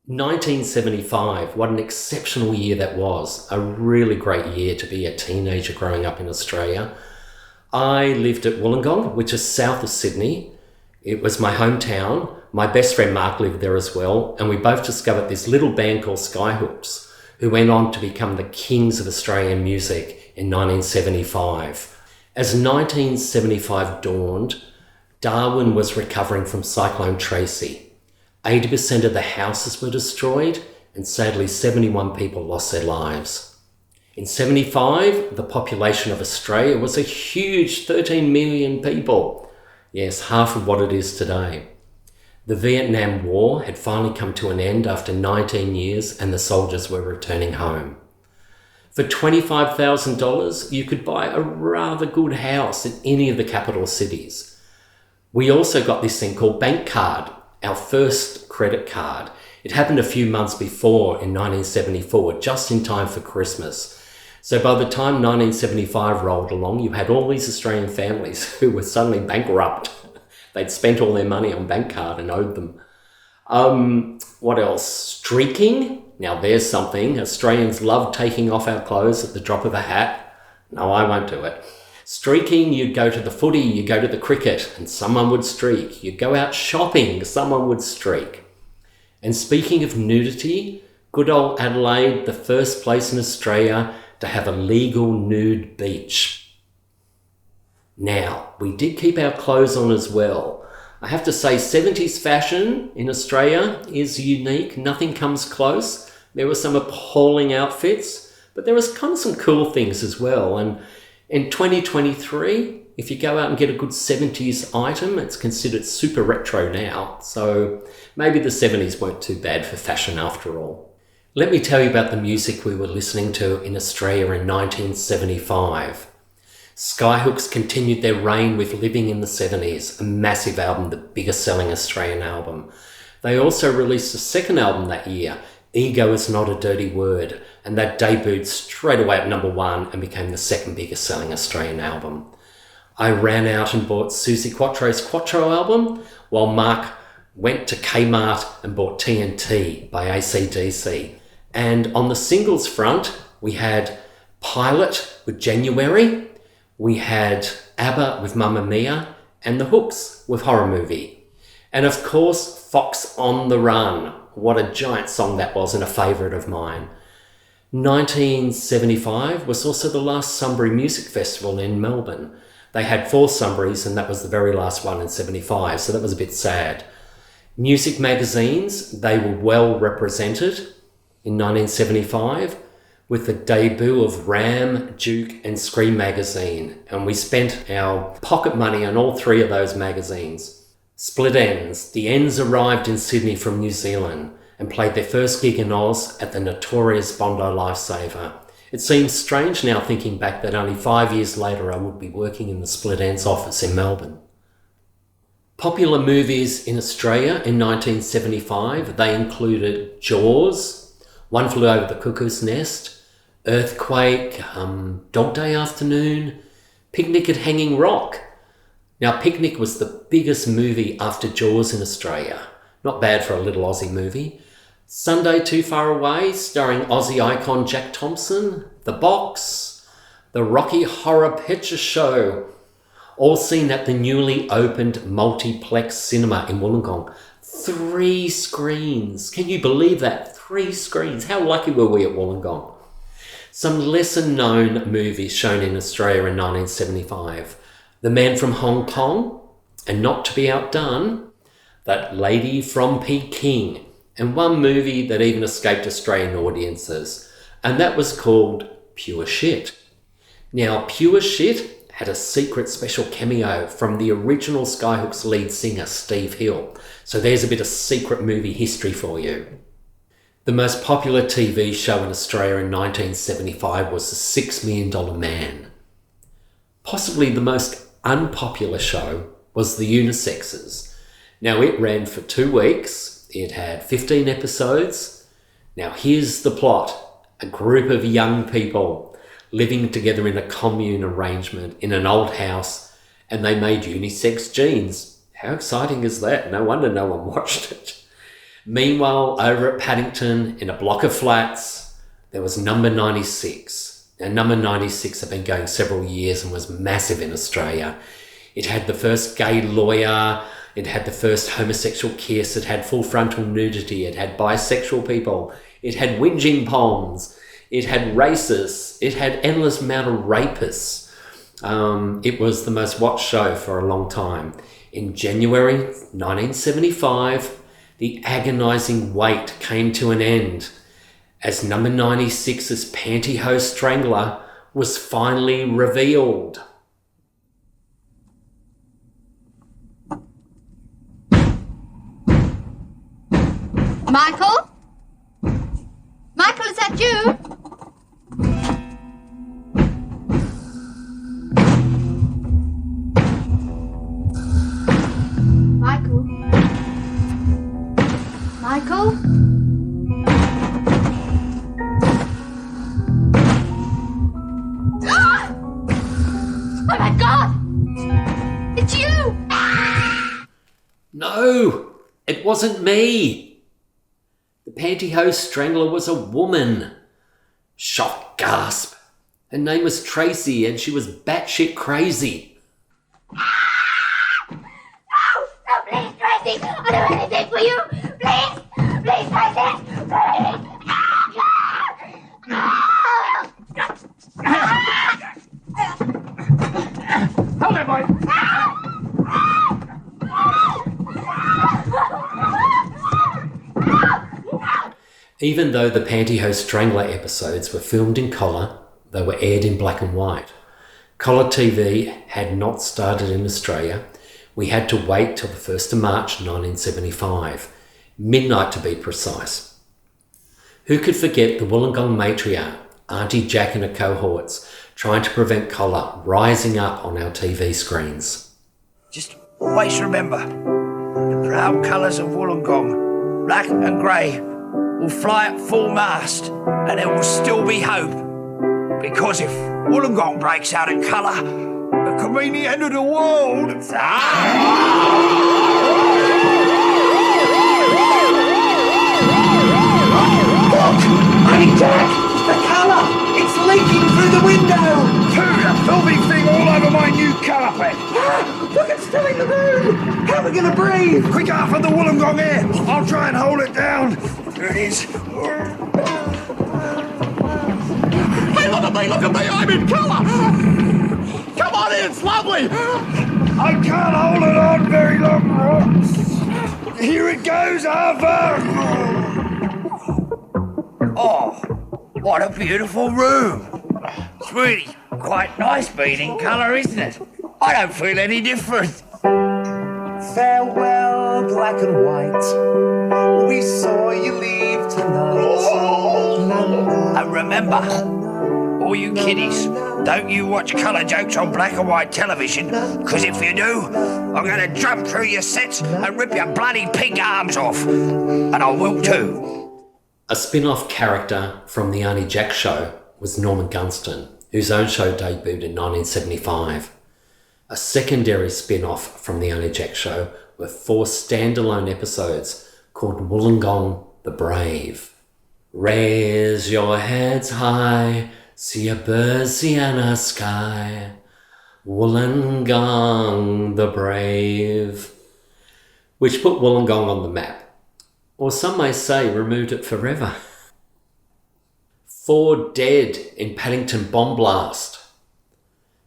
1975, what an exceptional year that was. A really great year to be a teenager growing up in Australia. I lived at Wollongong, which is south of Sydney. It was my hometown. My best friend Mark lived there as well, and we both discovered this little band called Skyhooks, who went on to become the kings of Australian music in 1975. As 1975 dawned, Darwin was recovering from Cyclone Tracy. 80% of the houses were destroyed, and sadly 71 people lost their lives. In 75, the population of Australia was a huge 13 million people. Yes, half of what it is today. The Vietnam War had finally come to an end after 19 years and the soldiers were returning home. For $25,000, you could buy a rather good house in any of the capital cities. We also got this thing called Bank Card, our first credit card. It happened a few months before in 1974, just in time for Christmas. So by the time 1975 rolled along, you had all these Australian families who were suddenly bankrupt. They'd spent all their money on Bank Card and owed them. What else? Streaking. Now there's something. Australians love taking off our clothes at the drop of a hat. No, I won't do it. Streaking, you'd go to the footy, you'd go to the cricket, and someone would streak. You'd go out shopping, someone would streak. And speaking of nudity, good old Adelaide, the first place in Australia to have a legal nude beach. Now, we did keep our clothes on as well. I have to say, 70s fashion in Australia is unique. Nothing comes close. There were some appalling outfits, but there was kind of some cool things as well. And in 2023, if you go out and get a good 70s item, it's considered super retro now. So maybe the 70s weren't too bad for fashion after all. Let me tell you about the music we were listening to in Australia in 1975. Skyhooks continued their reign with Living in the 70s, a massive album, the biggest selling Australian album. They also released a second album that year, Ego Is Not a Dirty Word, and that debuted straight away at number 1 and became the second biggest selling Australian album. I ran out and bought Suzi Quatro's Quatro album, while Mark went to Kmart and bought TNT by AC/DC. And on the singles front, we had Pilot with January, we had ABBA with Mamma Mia, and The Hooks with Horror Movie. And of course, Fox on the Run. What a giant song that was and a favourite of mine. 1975 was also the last Sunbury Music Festival in Melbourne. They had 4 Sunburys and that was the very last one in 75, so that was a bit sad. Music magazines, they were well represented in 1975 with the debut of Ram, Duke and Scream magazine, and we spent our pocket money on all 3 of those magazines. Split Enz. The Enz arrived in Sydney from New Zealand and played their first gig in Oz at the notorious Bondi Lifesaver. It seems strange now thinking back that only 5 years later I would be working in the Split Enz office in Melbourne. Popular movies in Australia in 1975, they included Jaws, One Flew Over the Cuckoo's Nest, Earthquake, Dog Day Afternoon, Picnic at Hanging Rock. Now, Picnic was the biggest movie after Jaws in Australia. Not bad for a little Aussie movie. Sunday Too Far Away, starring Aussie icon Jack Thompson. The Box, The Rocky Horror Picture Show, all seen at the newly opened multiplex cinema in Wollongong. 3 screens. Can you believe that? 3 screens. How lucky were we at Wollongong? Some lesser known movies shown in Australia in 1975. The Man from Hong Kong, and not to be outdone, That Lady from Peking, and one movie that even escaped Australian audiences, and that was called Pure Shit. Now, Pure Shit had a secret special cameo from the original Skyhooks lead singer, Steve Hill. So there's a bit of secret movie history for you. The most popular TV show in Australia in 1975 was The $6 Million Man. Possibly the most unpopular show was The Unisexes. Now, it ran for 2 weeks. It had 15 episodes. Now, here's the plot. A group of young people living together in a commune arrangement in an old house, and they made unisex jeans. How exciting is that? No wonder no one watched it. Meanwhile, over at Paddington, in a block of flats, there was number 96. Now, number 96 had been going several years and was massive in Australia. It had the first gay lawyer, it had the first homosexual kiss, it had full frontal nudity, it had bisexual people, it had whinging poems, it had racists, it had endless amount of rapists. It was the most watched show for a long time. In January 1975, the agonising wait came to an end as number 96's pantyhose strangler was finally revealed. Michael? Michael, is that you? Michael? Michael? Oh my God! It's you! No, it wasn't me. The pantyhose strangler was a woman. Shock gasp. Her name was Tracy and she was batshit crazy. No, please, Tracy! I'll do anything for you! Please! Please, Tracy! Please! Hold it, boy! Even though the Pantyhose Strangler episodes were filmed in colour, they were aired in black and white. Colour TV had not started in Australia. We had to wait till the 1st of March 1975, midnight to be precise. Who could forget the Wollongong matriarch, Aunty Jack and her cohorts, trying to prevent colour rising up on our TV screens? Just always remember, the proud colours of Wollongong, black and grey, will fly at full mast and there will still be hope. Because if Wollongong breaks out in colour, it could mean the end of the world. Aunty Jack, the colour! It's leaking through the window! Pooh, a filthy thing all over my new carpet! Look, it's still in the room! How are we going to breathe? Quick half of the Wollongong air! I'll try and hold it down. There it is. Hey, look at me, I'm in colour! Come on in, it's lovely! I can't hold it on very long, Rox. Here it goes, Arthur! Oh, what a beautiful room. It's really quite nice being in colour, isn't it? I don't feel any different. Farewell, black and white. We saw you leave tonight. And remember, all you kiddies, don't you watch colour jokes on black and white television, because if you do, I'm going to jump through your sets and rip your bloody pink arms off. And I will too. A spin-off character from the Aunty Jack show was Norman Gunston, whose own show debuted in 1975. A secondary spin-off from the Aunty Jack show were 4 standalone episodes called Wollongong the Brave. Raise your heads high, see a Bursiana sky, Wollongong the Brave, which put Wollongong on the map. Or some may say removed it forever. 4 dead in Paddington bomb blast.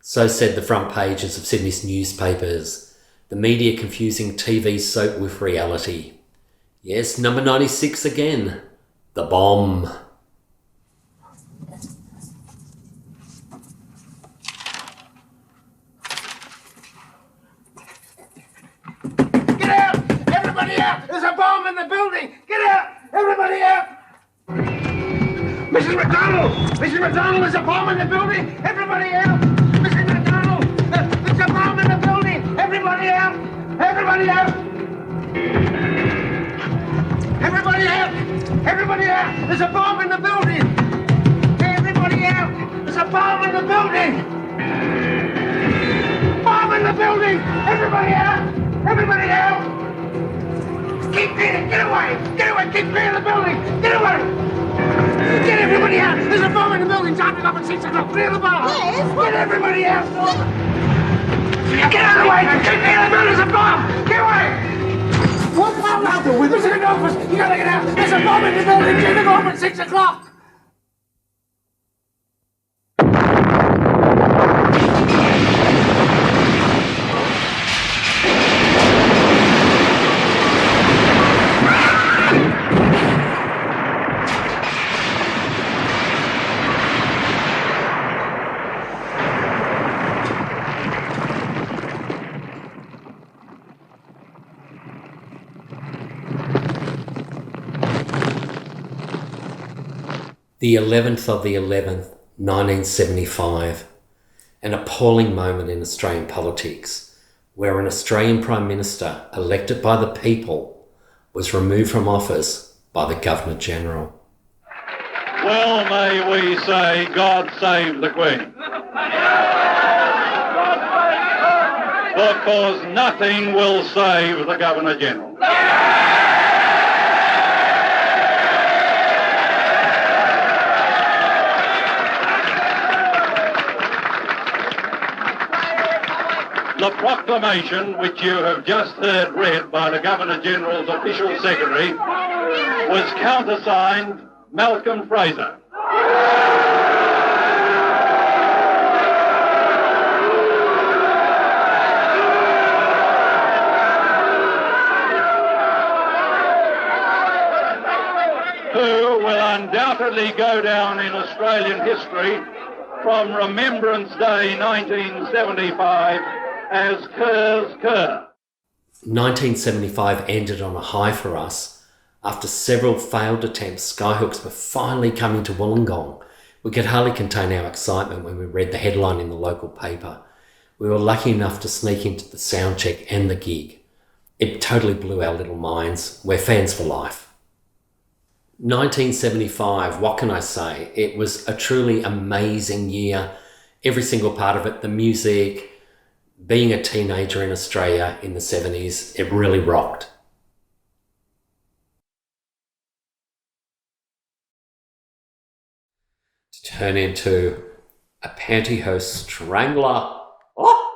So said the front pages of Sydney's newspapers, the media confusing TV soap with reality. Yes, number 96 again, the bomb. Get out! Everybody out! There's a bomb in the building! Get out! Everybody out! Mrs. McDonald! Mrs. McDonald, there's a bomb in the building! Everybody out! Mrs. McDonald! There's a bomb in the building! Everybody out! Everybody out! Everybody out! Everybody out! There's a bomb in the building! Everybody out! There's a bomb in the building! Bomb in the building! Everybody out! Everybody out! Keep Get away! Get away! Keep clear of the building! Get away! Get everybody out! There's a bomb in the building jumping up at 6 o'clock! Clear the bar! Yes? Get everybody out! Get out of the way! Keep clear of the building! There's a bomb! Get away! What's the matter with us in the office? You gotta get out! There's a bomb in the building! Keep it off at 6 o'clock! The 11th of the 11th, 1975, an appalling moment in Australian politics where an Australian Prime Minister elected by the people was removed from office by the Governor-General. Well, may we say, God save the Queen. Because nothing will save the Governor-General. The proclamation which you have just heard read by the Governor-General's official secretary was countersigned Malcolm Fraser. Who will undoubtedly go down in Australian history from Remembrance Day 1975 as Kerr's Kerr. 1975 ended on a high for us. After several failed attempts, Skyhooks were finally coming to Wollongong. We could hardly contain our excitement when we read the headline in the local paper. We were lucky enough to sneak into the sound check and the gig. It totally blew our little minds. We're fans for life. 1975, what can I say? It was a truly amazing year. Every single part of it, the music, being a teenager in Australia in the 70s, it really rocked. To turn into a pantyhose strangler. Oh!